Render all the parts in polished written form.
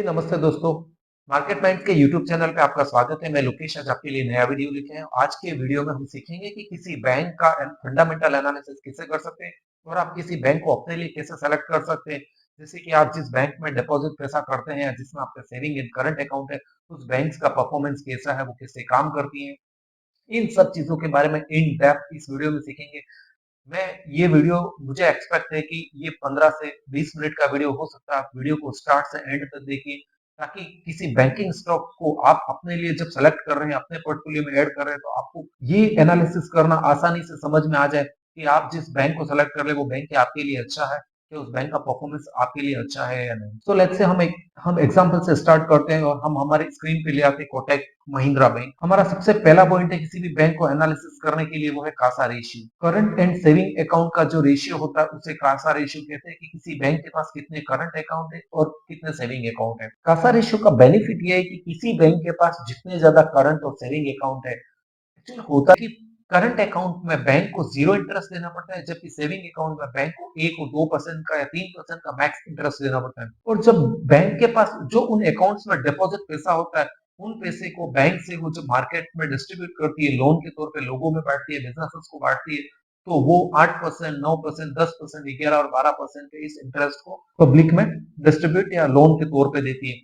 जी नमस्ते दोस्तों। Market minds के यूट्यूब चैनल पे आपका स्वागत है। मैं लोकेश आज आपके लिए नया वीडियो लेके आया हूँ। आज के वीडियो में हम सीखेंगे कि किसी बैंक का फंडामेंटल एनालिसिस कैसे कर सकते हैं और आप किसी बैंक को अपने लिए कैसे सेलेक्ट कर सकते हैं। जैसे कि आप जिस बैंक में डिपॉजिट पैसा करते हैं या जिसमें आपका सेविंग इन करंट अकाउंट है, उस बैंक का परफॉर्मेंस कैसा है, वो कैसे काम करती है। इन सब चीजों के बारे में इन डेप्थ इस वीडियो में सीखेंगे। मैं ये वीडियो मुझे एक्सपेक्ट है कि ये 15 से 20 मिनट का वीडियो हो सकता है। आप वीडियो को स्टार्ट से एंड तक देखिए ताकि किसी बैंकिंग स्टॉक को आप अपने लिए जब सेलेक्ट कर रहे हैं, अपने पोर्टफोलियो में ऐड कर रहे हैं, तो आपको ये एनालिसिस करना आसानी से समझ में आ जाए कि आप जिस बैंक को सेलेक्ट कर रहे हैं, वो बैंक आपके लिए अच्छा है, कि उस बैंक का परफॉर्मेंस आपके लिए अच्छा है या नहीं। तो लेट्स से हम एग्जांपल से स्टार्ट करते हैं और हम हमारी स्क्रीन पे ले आते हैं कोटक महिंद्रा बैंक। हमारा सबसे पहला पॉइंट है किसी भी बैंक को एनालिसिस करने के लिए, वो है Kasa ratio. Current and saving account का जो रेशियो होता है उसे कासा रेशियो कहते हैं, कि किसी बैंक के पास कितने करंट अकाउंट है और कितने सेविंग अकाउंट है। कासा रेशियो का बेनिफिट ये है कि किसी बैंक के पास जितने ज्यादा करंट और सेविंग अकाउंट है, एक्चुअली होता है कि करंट अकाउंट में बैंक को 0 इंटरेस्ट देना पड़ता है, जबकि सेविंग अकाउंट में बैंक को 1 और 2% का या 3% का मैक्स इंटरेस्ट देना पड़ता है। और जब बैंक के पास जो उन अकाउंट्स में डिपॉजिट पैसा होता है, उन पैसे को बैंक से वो जब मार्केट में डिस्ट्रीब्यूट करती है, लोन के तौर पे लोगों में बांटती है, बिजनेसेस को बांटती है, तो वो 8%, 9%, 10%, 11 और 12% के इस इंटरेस्ट को पब्लिक में डिस्ट्रीब्यूट या लोन के तौर पे देती है।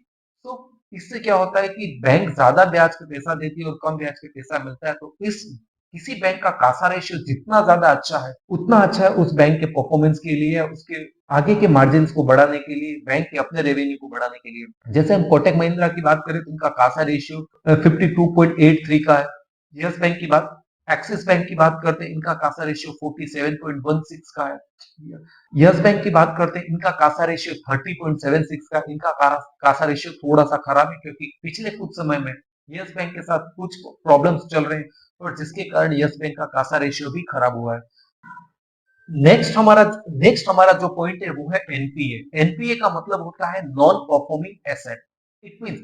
तो इससे क्या होता है कि बैंक ज्यादा ब्याज पे पैसा देती है और कम ब्याज पे पैसा मिलता है। तो इस किसी बैंक का कासा रेशियो जितना ज्यादा अच्छा है, उतना अच्छा है उस बैंक के परफॉर्मेंस के लिए, उसके आगे के मार्जिन को बढ़ाने के लिए, बैंक के अपने रेवेन्यू को बढ़ाने के लिए। जैसे हम कोटक महिंद्रा की बात करें तो उनका कासा रेशियो 52.83 का है। यस बैंक की बात एक्सिस बैंक की बात करते हैं, इनका कासा रेशियो 47.16 का है। यस बैंक की बात करते हैं, इनका कासा रेशियो 30.76 का। इनका कासा रेशियो थोड़ा सा खराब है क्योंकि पिछले कुछ समय में यस बैंक के साथ कुछ प्रॉब्लम्स चल रहे हैं और जिसके कारण यस बैंक का कासा रेशियो भी खराब हुआ है। नेक्स्ट हमारा जो पॉइंट है वो है एनपीए। एनपीए का मतलब होता है non performing asset. It means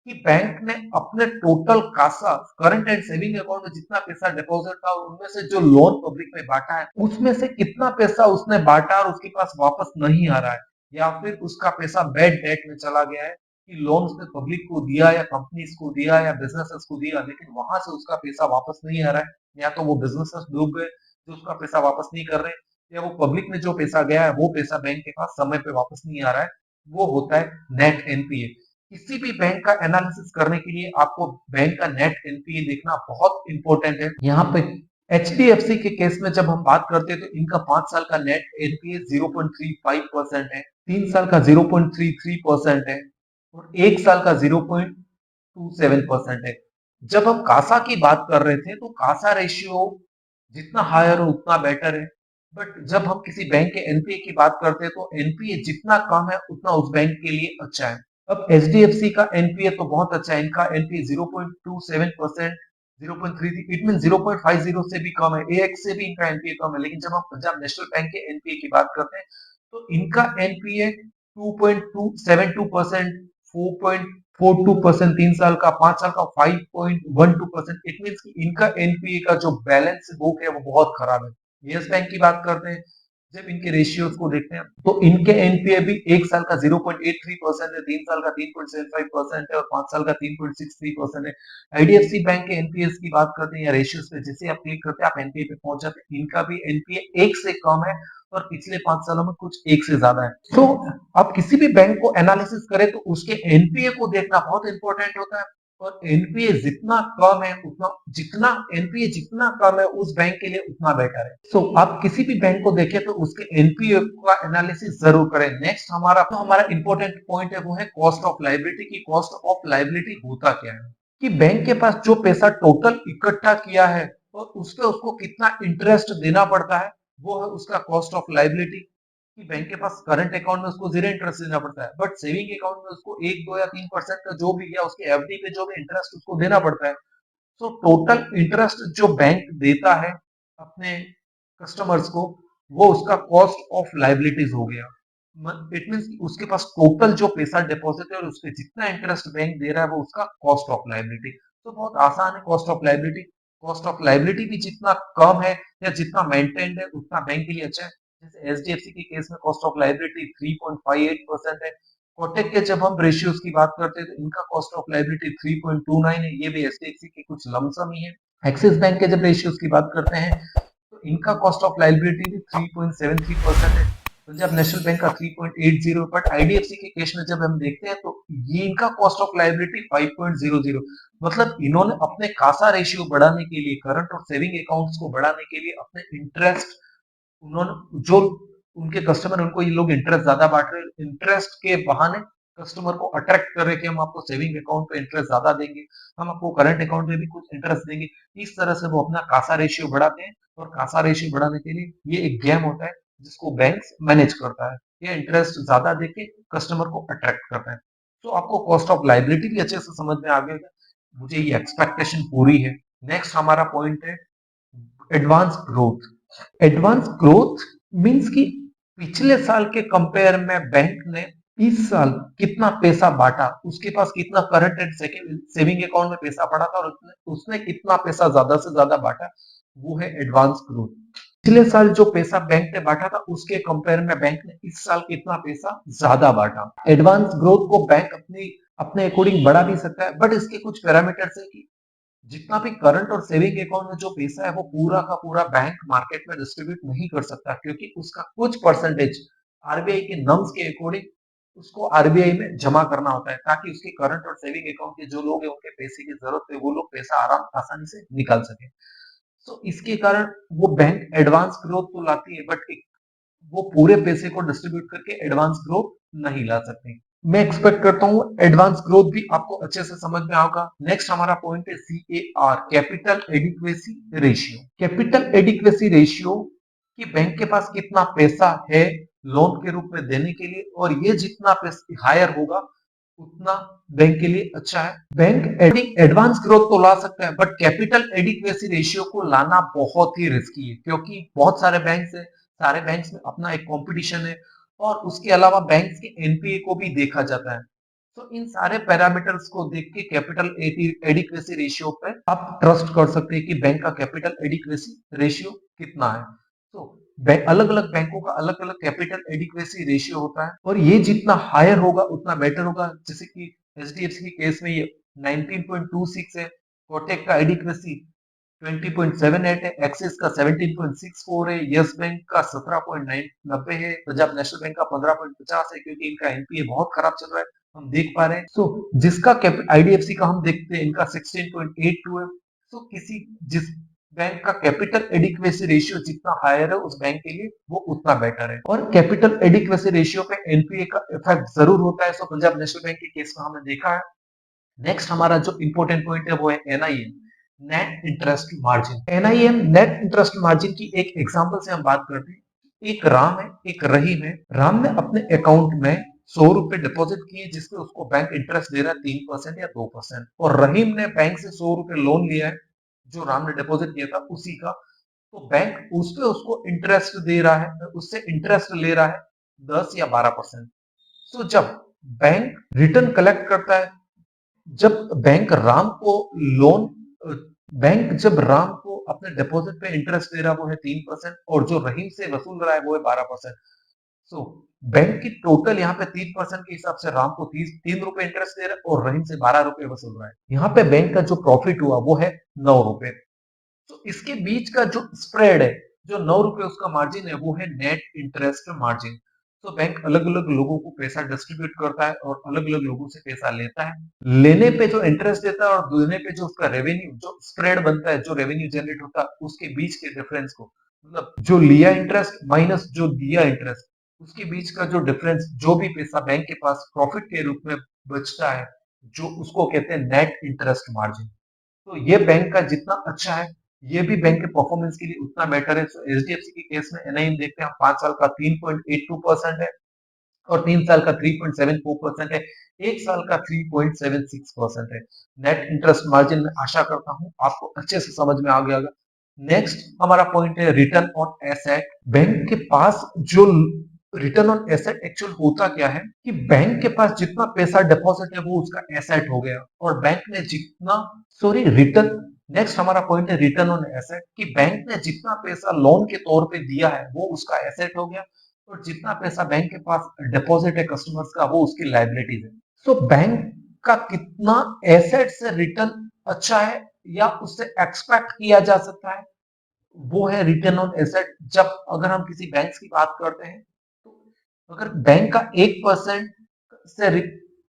कि बैंक ने अपने total CASA, current and saving account में जितना पैसा डिपॉजिट था, उनमें से जो लोन पब्लिक में बांटा है, उसमें से कितना पैसा उसने बांटा और उसके पास वापस नहीं आ रहा है, या फिर उसका पैसा बैड डेट में चला गया है कि लोन उसने पब्लिक को दिया या कंपनीज को दिया या बिजनेसेस को दिया, लेकिन वहां से उसका पैसा वापस नहीं आ रहा है, या तो वो बिजनेसेस डूब गए जो उसका पैसा वापस नहीं कर रहे, या वो पब्लिक में जो पैसा गया है वो पैसा बैंक के पास समय पे वापस नहीं आ रहा है, वो होता है नेट एनपीए। किसी भी बैंक का एनालिसिस करने के लिए आपको बैंक का नेट एनपीए देखना बहुत इंपॉर्टेंट है। यहाँ पे एचडीएफसी के केस में जब हम बात करते हैं तो इनका 5 साल का नेट एनपीए 0.35% है, 3 साल का 0.33% है और 1 साल का 0.27% है। जब हम कासा की बात कर रहे थे तो कासा रेशियो जितना हायर हो उतना बेटर है, बट जब हम किसी बैंक के एनपीए की बात करते हैं तो एनपीए जितना कम है उतना उस बैंक के लिए अच्छा है। अब एचडीएफसी का एनपीए तो बहुत अच्छा है, इनका एनपीए 0.27%, 0.33, इट मीन 0.50 से भी कम है, एएक्स से भी इनका एनपीए कम है। लेकिन जब हम पंजाब नेशनल बैंक के एनपीए की बात करते हैं तो इनका एनपीए 2.272%, 4.42%, 3 साल का, 5 साल का 5.12%। इट मीन कि इनका एनपीए का जो बैलेंस बुक है वो बहुत खराब है। यस बैंक की बात करते हैं, जब इनके रेशियोज को देखते हैं तो इनके एनपीए भी 1 साल का 0.83% है, 3 साल का 3.75% है और 5 साल का 3.63% है। आईडीएफसी बैंक के एनपीएस की बात करते हैं या रेशियोज पे, जैसे आप क्लिक करते हैं आप एनपीए पे पहुंच जाते हैं। इनका भी एनपीए 1 से कम है और पिछले 5 सालों में कुछ 1 से ज्यादा है। तो आप किसी भी बैंक को एनालिसिस करें तो उसके एनपीए को देखना बहुत इंपॉर्टेंट होता है, और एनपीए जितना कम है उतना, जितना एनपीए जितना कम है उस बैंक के लिए उतना बेटर है। सो आप किसी भी बैंक को देखें तो उसके एनपीए का एनालिसिस जरूर करें। नेक्स्ट हमारा इंपॉर्टेंट पॉइंट है वो है कॉस्ट ऑफ लायबिलिटी। की कॉस्ट ऑफ लायबिलिटी होता क्या है, कि बैंक के पास जो पैसा टोटल इकट्ठा किया है और उस पे उसको कितना इंटरेस्ट देना पड़ता है, वो है उसका कॉस्ट ऑफ लायबिलिटी। कि बैंक के पास करंट अकाउंट में उसको 0 इंटरेस्ट देना पड़ता है, बट सेविंग अकाउंट में उसको 1, 2 या 3% का जो भी, या उसके एफडी पे जो भी इंटरेस्ट उसको देना पड़ता है। तो टोटल इंटरेस्ट जो बैंक देता है अपने कस्टमर्स को, वो उसका कॉस्ट ऑफ लायबिलिटीज हो गया। इट मींस उसके पास टोटल जो पैसा डिपॉजिट है और उसके जितना इंटरेस्ट बैंक दे रहा है वो उसका कॉस्ट ऑफ लायबिलिटी। तो बहुत आसान है cost of liability. Cost of liability भी जितना कम है या जितना मेंटेन्ड है उतना बैंक के लिए अच्छा है। जैसे एचडीएफसी के केस में कॉस्ट ऑफ लायबिलिटी 3.58% है, कोटक के जब हम रेशियोज की बात करते हैं तो इनका कॉस्ट ऑफ लायबिलिटी 3.29 है, ये भी एचडीएफसी के कुछ लमसम ही है। एक्सिस बैंक के जब रेशियोज की बात करते हैं तो इनका कॉस्ट ऑफ लायबिलिटी भी 3.73% है। पंजाब नेशनल बैंक का 3.80, बट आईडीएफसी के केस में जब हम देखते हैं तो ये इनका कॉस्ट ऑफ लायबिलिटी 5.00। मतलब इन्होंने अपने कासा रेशियो बढ़ाने के लिए, करंट और सेविंग अकाउंट्स को बढ़ाने के लिए अपने इंटरेस्ट, उन्होंने जो उनके कस्टमर उनको ये लोग इंटरेस्ट ज्यादा बांट रहे हैं, इंटरेस्ट के बहाने कस्टमर को अट्रैक्ट कर रहे हैं कि हम आपको सेविंग अकाउंट पे इंटरेस्ट ज्यादा देंगे, हम आपको करंट अकाउंट में भी कुछ इंटरेस्ट देंगे। इस तरह से वो अपना कासा रेशियो बढ़ाते हैं, और कासा रेशियो बढ़ाने के लिए ये एक गेम होता है जिसको बैंक्स मैनेज करता है। ये इंटरेस्ट ज्यादा देके कस्टमर को अट्रैक्ट करता है। तो आपको कॉस्ट ऑफ लायबिलिटी भी अच्छे से समझ में आ गया। मुझे ये एक्सपेक्टेशन पूरी है। नेक्स्ट हमारा पॉइंट है advance growth. Advance growth means कि पिछले साल के कंपेयर में बैंक ने इस साल कितना पैसा बांटा, उसके पास कितना करंट एंड सेविंग अकाउंट में पैसा पड़ा था, और उसने कितना पैसा ज्यादा से ज्यादा बांटा, वो है एडवांस ग्रोथ। पिछले साल जो पैसा बैंक ने बांटा था उसके कंपेयर में बैंक ने इस साल कितना पैसा ज्यादा बांटा। एडवांस ग्रोथ को बैंक अपनी अपने अकॉर्डिंग बढ़ा भी सकता है, बट इसके कुछ पैरामीटर्स है कि जितना भी करंट और सेविंग अकाउंट में जो पैसा है वो पूरा का पूरा बैंक मार्केट में डिस्ट्रीब्यूट नहीं कर सकता, क्योंकि उसका कुछ परसेंटेज आरबीआई के नॉर्म्स के अकॉर्डिंग उसको आरबीआई में जमा करना होता है, ताकि उसके करंट और सेविंग अकाउंट के जो लोग हैं उनके पैसे की जरूरत है वो लोग पैसा आसानी से निकाल सके। तो इसके कारण वो बैंक एडवांस ग्रोथ तो लाती है, बट वो पूरे पैसे को डिस्ट्रीब्यूट करके एडवांस ग्रोथ नहीं ला सकते। मैं एक्सपेक्ट करता हूँ एडवांस ग्रोथ भी आपको अच्छे से समझ में आएगा। नेक्स्ट हमारा पॉइंट है CAR, capital adequacy ratio. Capital adequacy ratio कि बैंक के पास कितना पैसा है लोन के रूप में देने के लिए, और ये जितना पैसा हायर होगा उतना बैंक के लिए अच्छा है। बैंक एडवांस ग्रोथ तो ला सकता है, बट कैपिटल एडिक्वेसी रेशियो को लाना बहुत ही रिस्की है, क्योंकि बहुत सारे बैंक्स है, सारे बैंक्स में अपना एक कंपटीशन है, और उसके अलावा बैंक्स के एनपीए को भी देखा जाता है। तो इन सारे पैरामीटर्स को देख के कैपिटल एडिक्वेसी रेशियो पे आप ट्रस्ट कर सकते हैं कि बैंक का कैपिटल एडिक्वेसी रेशियो कितना है। तो अलग अलग बैंकों का अलग अलग कैपिटल एडिक्वेसी रेशियो होता है, और ये जितना हायर होगा उतना बेटर होगा। जैसे कि एचडीएफसी के केस में ये 19.26 है, कोटक का एडिक्वेसी 20.78 है, एक्सिस का 17.64 है, यस बैंक का 17.90 है, पंजाब नेशनल बैंक का 15.50 है, क्योंकि इनका एनपीए बहुत खराब चल रहा है, हम देख पा रहे हैं। सो जिसका आईडीएफसी का हम देखते हैं इनका 16.82 है। तो किसी जिस बैंक का कैपिटल एडिक्वेसी रेशियो जितना हायर है उस बैंक के लिए वो उतना बेटर है, और कैपिटल एडिक्वेसी रेशियो पे एनपीए का इफेक्ट जरूर होता है। सो पंजाब नेशनल बैंक के केस में हमने देखा है। नेक्स्ट हमारा जो इंपॉर्टेंट पॉइंट है वो है NIM, net interest margin. NIM net interest margin की एक एग्जांपल से हम बात करते हैं। एक राम है, एक रहीम है। राम ने अपने अकाउंट में 100 रुपए डिपॉजिट किए, जिसपे उसको बैंक इंटरेस्ट दे रहा है 3% या 2%, और रहीम ने बैंक से 100 रुपए लोन लिया है जो राम ने डिपॉजिट किया था उसी का। तो बैंक उस पे उसको इंटरेस्ट दे रहा है, उससे इंटरेस्ट ले रहा है 10 या 12%। तो जब बैंक रिटर्न कलेक्ट करता है, जब बैंक राम को लोन बैंक जब राम को अपने डिपॉजिट पे इंटरेस्ट दे रहा है वो है 3%, और जो रहीम से वसूल रहा है वो है 12%। सो बैंक की टोटल यहाँ पे 3% के हिसाब से राम को 3 रुपए इंटरेस्ट दे रहा है और रहीम से 12 रुपए वसूल रहा है। यहाँ पे बैंक का जो प्रॉफिट हुआ वो है 9 रुपए। तो इसके बीच का जो स्प्रेड है, जो 9 रुपए उसका मार्जिन है, वो है नेट इंटरेस्ट मार्जिन। तो बैंक अलग अलग लोगों को पैसा डिस्ट्रीब्यूट करता है और अलग अलग लोगों से पैसा लेता है। लेने पे जो इंटरेस्ट देता है और देने पे जो उसका रेवेन्यू, जो स्प्रेड बनता है, जो रेवेन्यू जनरेट होता है, उसके बीच के डिफरेंस को, मतलब जो लिया इंटरेस्ट माइनस जो दिया इंटरेस्ट, उसके बीच का जो डिफरेंस, जो भी पैसा बैंक के पास प्रॉफिट के रूप में बचता है, जो उसको कहते हैं नेट इंटरेस्ट मार्जिन। तो ये बैंक का जितना अच्छा है, ये भी बैंक के परफॉर्मेंस के लिए उतना बेटर है। तो एचडीएफसी के केस में एनआईएम देखते हैं, 5 साल का 3.82% है, और 3 साल का 3.74% है, 1 साल का 3.76% है। नेट इंटरेस्ट मार्जिन में आशा करता हूं आपको अच्छे से समझ में आ गया होगा। नेक्स्ट हमारा पॉइंट है रिटर्न ऑन एसेट। बैंक के पास जो रिटर्न ऑन एसेट एक्चुअल होता क्या है कि बैंक के पास जितना पैसा डिपॉजिट है वो उसका एसेट हो गया, और बैंक ने जितना सॉरी रिटर्न नेक्स्ट हमारा पॉइंट है रिटर्न ऑन एसेट, कि बैंक ने जितना पैसा लोन के तौर पे दिया है वो उसका एसेट हो गया, और जितना पैसा बैंक के पास डिपॉजिट है कस्टमर्स का, वो उसकी लायबिलिटीज है। सो बैंक का कितना एसेट से रिटर्न अच्छा है या उससे एक्सपेक्ट किया जा सकता है, वो है रिटर्न ऑन एसेट। जब अगर हम किसी बैंक की बात करते हैं, तो अगर बैंक का 1% से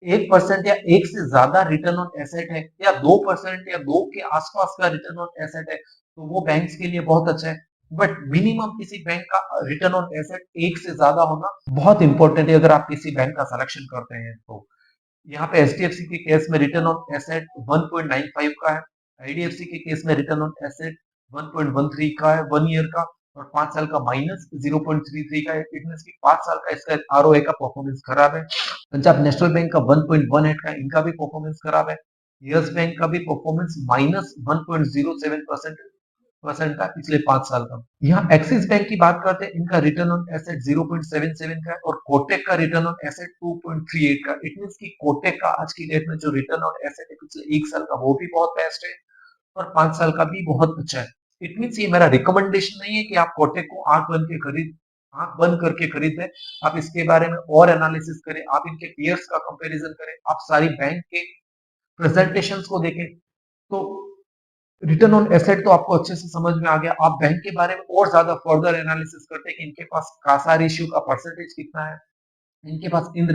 1% या एक से ज्यादा रिटर्न ऑन एसेट है, या 2% या दो के आसपास का रिटर्न ऑन एसेट है, तो वो बैंक्स के लिए बहुत अच्छा है। बट मिनिमम किसी बैंक का रिटर्न ऑन एसेट एक से ज्यादा होना बहुत इंपॉर्टेंट है अगर आप किसी बैंक का सिलेक्शन करते हैं तो। यहाँ पे एचडीएफसी के केस में रिटर्न ऑन एसेट 1.95 का है, आईडीएफसी के केस में रिटर्न ऑन एसेट 1.13 का है 1 ईयर का, और 5 साल का माइनस 0.33 का है। इट मींस कि 5 साल का इसका आरओए का परफॉर्मेंस खराब है। पंजाब नेशनल बैंक का 1.18 का, इनका भी परफॉर्मेंस खराब है। यस बैंक का भी परफॉर्मेंस -1.07% परसेंट था पिछले 5 साल का। यहाँ एक्सिस बैंक की बात करते हैं, इनका रिटर्न ऑन एसेट 0.77 का है, और कोटेक का रिटर्न ऑन एसेट 2.38 का। इट मींस कि कोटेक का आज की डेट में जो रिटर्न ऑन एसेट है पिछले 1 साल का, वो भी बहुत बेस्ट है, और 5 साल का भी बहुत अच्छा है। इट मींस ये मेरा रिकमेंडेशन नहीं है कि आप कोटेक को आंख बंद करके खरीद लें। आप इसके बारे में और एनालिसिस करें, आप इनके पीयर्स का कंपैरिजन करें, आप सारी बैंक के प्रेजेंटेशंस को देखें, तो रिटर्न ऑन एसेट तो आपको अच्छे से समझ में आ गया। आप बैंक के बारे में और ज्यादा फर्दर एनालिसिस करते हैं कि इनके पास कासा रेशियो का परसेंटेज कितना है, इनके पास इन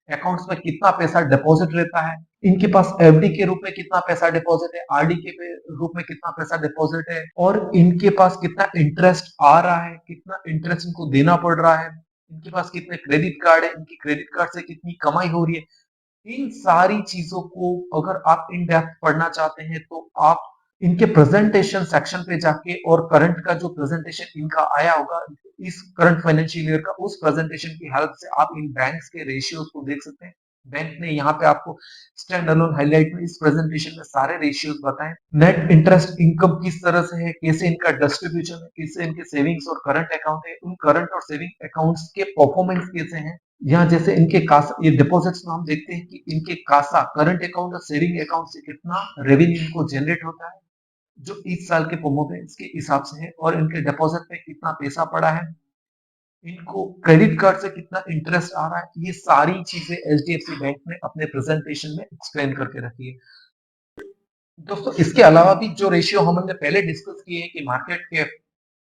अकाउंट्स में कितना पैसा डिपॉजिट रहता है, इनके पास एफडी के रूप में कितना पैसा डिपॉजिट है, आरडी के रूप में कितना पैसा डिपॉजिट है, और इनके पास कितना इंटरेस्ट आ रहा है, कितना इंटरेस्ट इनको देना पड़ रहा है, इनके पास कितने क्रेडिट कार्ड है, इनकी क्रेडिट कार्ड से कितनी कमाई हो रही है। इन सारी चीजों को अगर आप इन डेप्थ पढ़ना चाहते हैं, तो आप इनके प्रेजेंटेशन सेक्शन पे जाके, और करंट का जो प्रेजेंटेशन इनका आया होगा इस करंट फाइनेंशियल ईयर का, उस प्रेजेंटेशन की हेल्प से आप इन बैंक्स के रेशियोज को देख सकते हैं। बैंक ने यहाँ पे आपको स्टैंड अलोन हाईलाइट में इस प्रेजेंटेशन में सारे रेशियोज बताएं। नेट इंटरेस्ट इनकम किस तरह से है, कैसे इनका डिस्ट्रीब्यूशन है, कैसे इनके सेविंग्स और करंट अकाउंट है, उन करंट और सेविंग अकाउंट्स के परफॉर्मेंस कैसे हैं। यहाँ जैसे इनके कासा, ये डिपॉजिट्स में हम देखते हैं कि इनके कासा, करंट अकाउंट और सेविंग अकाउंट से कितना रेवेन्यू इनको जनरेट होता है, जो इस साल के परफॉर्मेंस के हिसाब से है, और इनके डिपॉजिट में कितना पैसा पड़ा है, इनको क्रेडिट कार्ड से कितना इंटरेस्ट आ रहा है। ये सारी चीजें एचडीएफसी बैंक ने अपने प्रेजेंटेशन में एक्सप्लेन करके रखी है। दोस्तों, इसके अलावा भी जो रेशियो हमने पहले डिस्कस किए हैं कि market cap,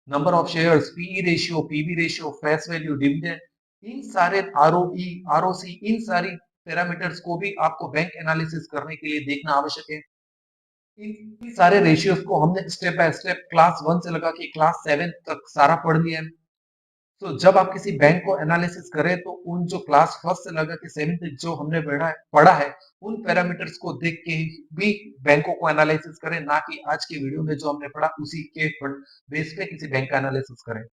number of shares, PE ratio, PB ratio, face value, dividend, इन सारे आरओई, आरओसी, इन सारी पैरामीटर्स को भी आपको बैंक एनालिसिस करने के लिए देखना आवश्यक है। इन सारे रेशियोज को हमने स्टेप बाय स्टेप क्लास 1 से लगा के क्लास 7 तक सारा पढ़ लिया है। तो जब आप किसी बैंक को एनालिसिस करें, तो उन जो क्लास 1 से लगा के 7 तक जो हमने पढ़ा है, उन पैरामीटर्स को देख के भी बैंकों को एनालिसिस करें, ना कि आज की वीडियो में जो हमने पढ़ा उसी के बेस पे किसी बैंक का एनालिसिस करें।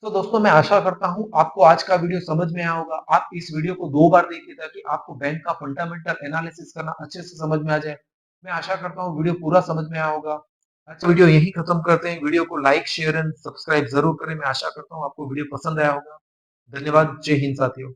तो दोस्तों, मैं आशा करता हूँ आपको आज का वीडियो समझ में आया होगा। आप इस वीडियो को 2 बार देखिए ताकि आपको बैंक का फंडामेंटल एनालिसिस करना अच्छे से समझ में आ जाए। मैं आशा करता हूँ वीडियो पूरा समझ में आया होगा। आज का वीडियो यहीं खत्म करते हैं। वीडियो को लाइक, शेयर एंड सब्सक्राइब जरूर करें। मैं आशा करता हूँ आपको वीडियो पसंद आया होगा। धन्यवाद। जय हिंद साथियों।